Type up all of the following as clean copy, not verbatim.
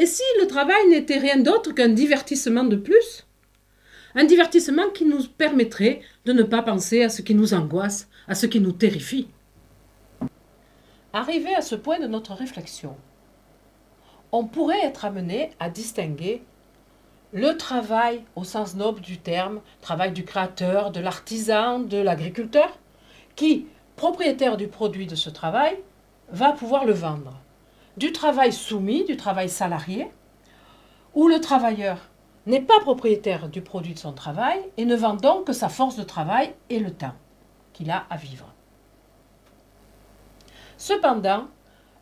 Et si le travail n'était rien d'autre qu'un divertissement de plus? Un divertissement qui nous permettrait de ne pas penser à ce qui nous angoisse, à ce qui nous terrifie. Arrivé à ce point de notre réflexion, on pourrait être amené à distinguer le travail au sens noble du terme, travail du créateur, de l'artisan, de l'agriculteur, qui, propriétaire du produit de ce travail, va pouvoir le vendre. Du travail soumis, du travail salarié, où le travailleur n'est pas propriétaire du produit de son travail et ne vend donc que sa force de travail et le temps qu'il a à vivre. Cependant,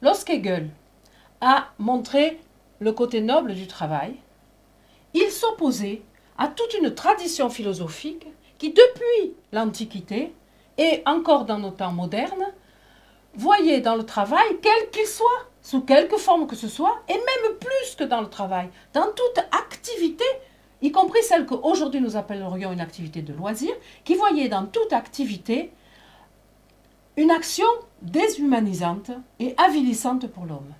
lorsqu'Hegel a montré le côté noble du travail, il s'opposait à toute une tradition philosophique qui, depuis l'Antiquité et encore dans nos temps modernes, voyait dans le travail, quel qu'il soit, sous quelque forme que ce soit, et même plus que dans le travail, dans toute activité, y compris celle qu'aujourd'hui nous appellerions une activité de loisir, qui voyait dans toute activité une action déshumanisante et avilissante pour l'homme.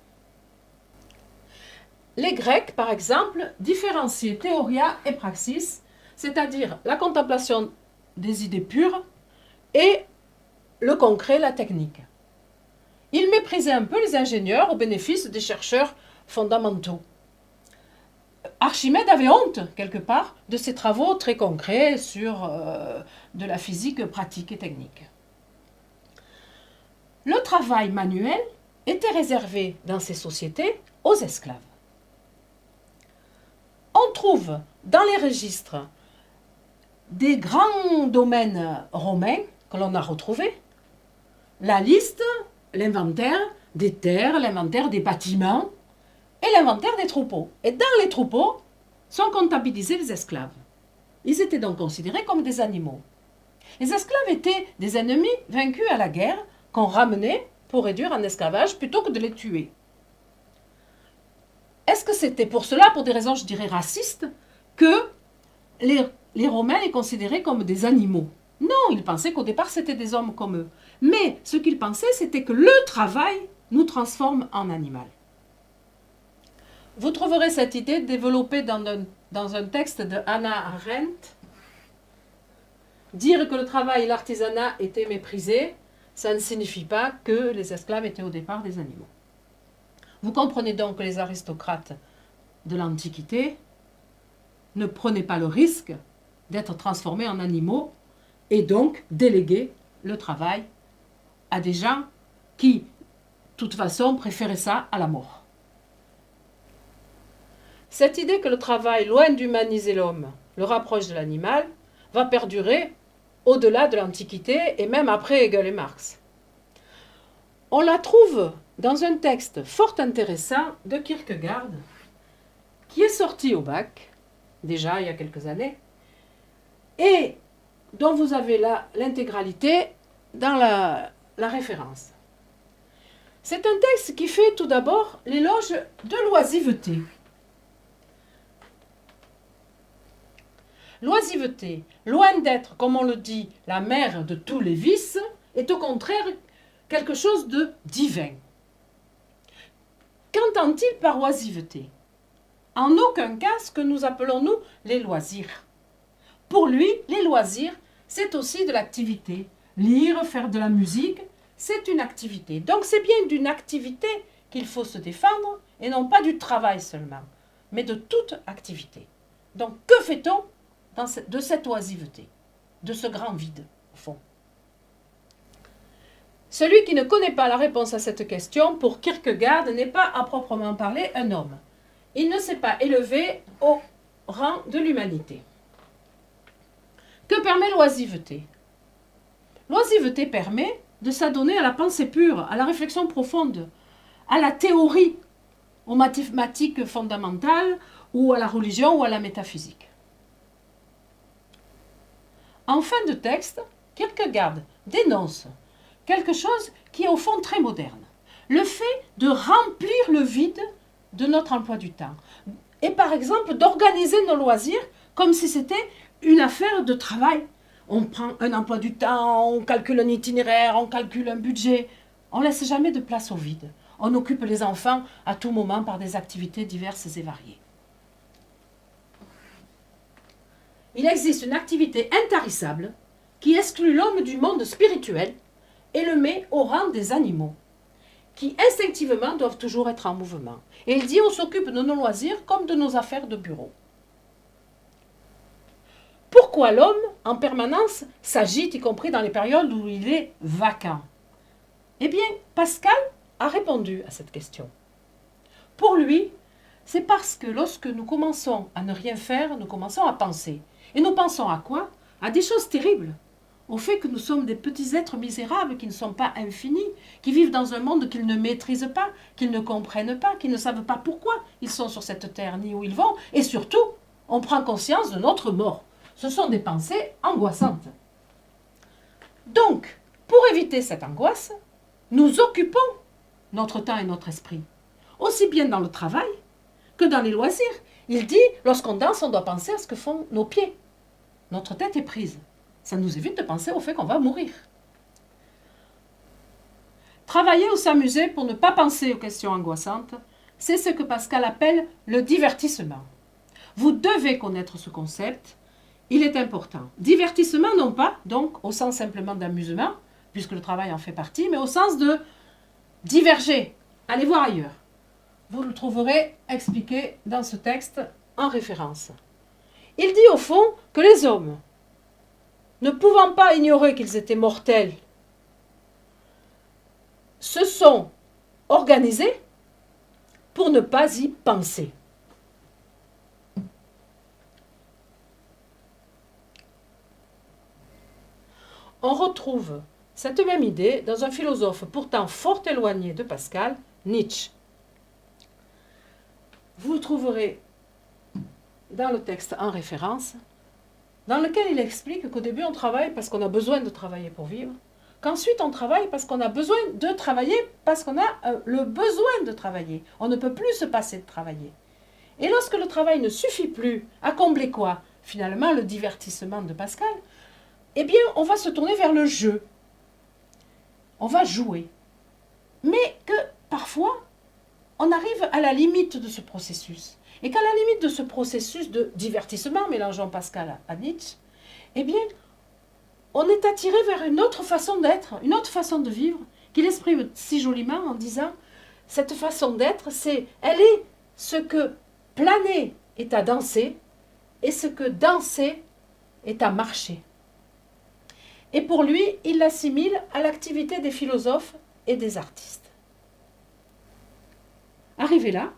Les Grecs, par exemple, différenciaient théoria et praxis, c'est-à-dire la contemplation des idées pures et le concret, la technique. Ils méprisaient un peu les ingénieurs au bénéfice des chercheurs fondamentaux. Archimède avait honte, quelque part, de ses travaux très concrets sur de la physique pratique et technique. Le travail manuel était réservé dans ces sociétés aux esclaves. On trouve dans les registres des grands domaines romains que l'on a retrouvés, la liste, l'inventaire des terres, l'inventaire des bâtiments et l'inventaire des troupeaux. Et dans les troupeaux sont comptabilisés les esclaves. Ils étaient donc considérés comme des animaux. Les esclaves étaient des ennemis vaincus à la guerre qu'on ramenait pour réduire en esclavage plutôt que de les tuer. Est-ce que c'était pour cela, pour des raisons, je dirais, racistes, que les Romains les considéraient comme des animaux? Non, ils pensaient qu'au départ, c'était des hommes comme eux. Mais ce qu'ils pensaient, c'était que le travail nous transforme en animal. Vous trouverez cette idée développée dans un texte de Hannah Arendt. Dire que le travail et l'artisanat étaient méprisés, ça ne signifie pas que les esclaves étaient au départ des animaux. Vous comprenez donc que les aristocrates de l'Antiquité ne prenaient pas le risque d'être transformés en animaux et donc déléguer le travail à des gens qui, de toute façon, préféraient ça à la mort. Cette idée que le travail, loin d'humaniser l'homme, le rapproche de l'animal, va perdurer au-delà de l'Antiquité et même après Hegel et Marx. On la trouve dans un texte fort intéressant de Kierkegaard, qui est sorti au bac, déjà il y a quelques années, et dont vous avez là l'intégralité dans la référence. C'est un texte qui fait tout d'abord l'éloge de l'oisiveté. L'oisiveté, loin d'être, comme on le dit, la mère de tous les vices, est au contraire quelque chose de divin. Qu'entend-il par oisiveté? En aucun cas ce que nous appelons, nous, les loisirs. Pour lui, les loisirs, c'est aussi de l'activité. Lire, faire de la musique, c'est une activité. Donc c'est bien d'une activité qu'il faut se défendre, et non pas du travail seulement, mais de toute activité. Donc que fait-on de cette oisiveté, de ce grand vide, au fond? Celui qui ne connaît pas la réponse à cette question, pour Kierkegaard, n'est pas à proprement parler un homme. Il ne s'est pas élevé au rang de l'humanité. Que permet l'oisiveté? L'oisiveté permet de s'adonner à la pensée pure, à la réflexion profonde, à la théorie, aux mathématiques fondamentales, ou à la religion, ou à la métaphysique. En fin de texte, Kierkegaard dénonce quelque chose qui est au fond très moderne. Le fait de remplir le vide de notre emploi du temps. Et par exemple, d'organiser nos loisirs comme si c'était une affaire de travail. On prend un emploi du temps, on calcule un itinéraire, on calcule un budget. On ne laisse jamais de place au vide. On occupe les enfants à tout moment par des activités diverses et variées. Il existe une activité intarissable qui exclut l'homme du monde spirituel et le met au rang des animaux, qui instinctivement doivent toujours être en mouvement. Et il dit on s'occupe de nos loisirs comme de nos affaires de bureau. Pourquoi l'homme, en permanence, s'agite, y compris dans les périodes où il est vacant? Eh bien, Pascal a répondu à cette question. Pour lui, c'est parce que lorsque nous commençons à ne rien faire, nous commençons à penser. Et nous pensons à quoi? À des choses terribles. Au fait que nous sommes des petits êtres misérables qui ne sont pas infinis, qui vivent dans un monde qu'ils ne maîtrisent pas, qu'ils ne comprennent pas, qui ne savent pas pourquoi ils sont sur cette terre ni où ils vont. Et surtout, on prend conscience de notre mort. Ce sont des pensées angoissantes. Donc, pour éviter cette angoisse, nous occupons notre temps et notre esprit, aussi bien dans le travail que dans les loisirs. Il dit, lorsqu'on danse, on doit penser à ce que font nos pieds. Notre tête est prise. Ça nous évite de penser au fait qu'on va mourir. Travailler ou s'amuser pour ne pas penser aux questions angoissantes, c'est ce que Pascal appelle le divertissement. Vous devez connaître ce concept, il est important. Divertissement, non pas, donc, au sens simplement d'amusement, puisque le travail en fait partie, mais au sens de diverger, aller voir ailleurs. Vous le trouverez expliqué dans ce texte en référence. Il dit au fond que les hommes, ne pouvant pas ignorer qu'ils étaient mortels, se sont organisés pour ne pas y penser. On retrouve cette même idée dans un philosophe pourtant fort éloigné de Pascal, Nietzsche. Vous le trouverez dans le texte en référence, dans lequel il explique qu'au début on travaille parce qu'on a besoin de travailler pour vivre, qu'ensuite on travaille parce qu'on a besoin de travailler, parce qu'on a le besoin de travailler. On ne peut plus se passer de travailler. Et lorsque le travail ne suffit plus à combler quoi? Finalement, le divertissement de Pascal, eh bien, on va se tourner vers le jeu. On va jouer. Mais que parfois, on arrive à la limite de ce processus. Et qu'à la limite de ce processus de divertissement, mélangeant Pascal à Nietzsche, eh bien, on est attiré vers une autre façon d'être, une autre façon de vivre, qu'il exprime si joliment en disant, cette façon d'être, elle est ce que planer est à danser, et ce que danser est à marcher. Et pour lui, il l'assimile à l'activité des philosophes et des artistes. Arrivé là,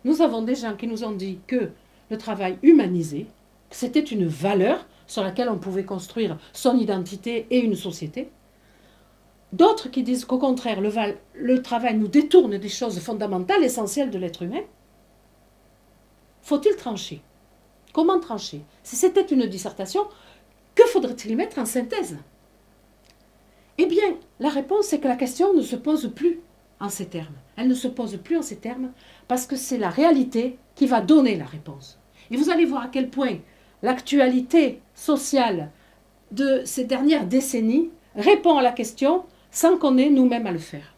nous avons des gens qui nous ont dit que le travail humanisé, c'était une valeur sur laquelle on pouvait construire son identité et une société. D'autres qui disent qu'au contraire, le travail nous détourne des choses fondamentales, essentielles de l'être humain. Faut-il trancher? Comment trancher? Si c'était une dissertation, que faudrait-il mettre en synthèse? Eh bien, la réponse est que la question ne se pose plus en ces termes. Elle ne se pose plus en ces termes parce que c'est la réalité qui va donner la réponse. Et vous allez voir à quel point l'actualité sociale de ces dernières décennies répond à la question sans qu'on ait nous-mêmes à le faire.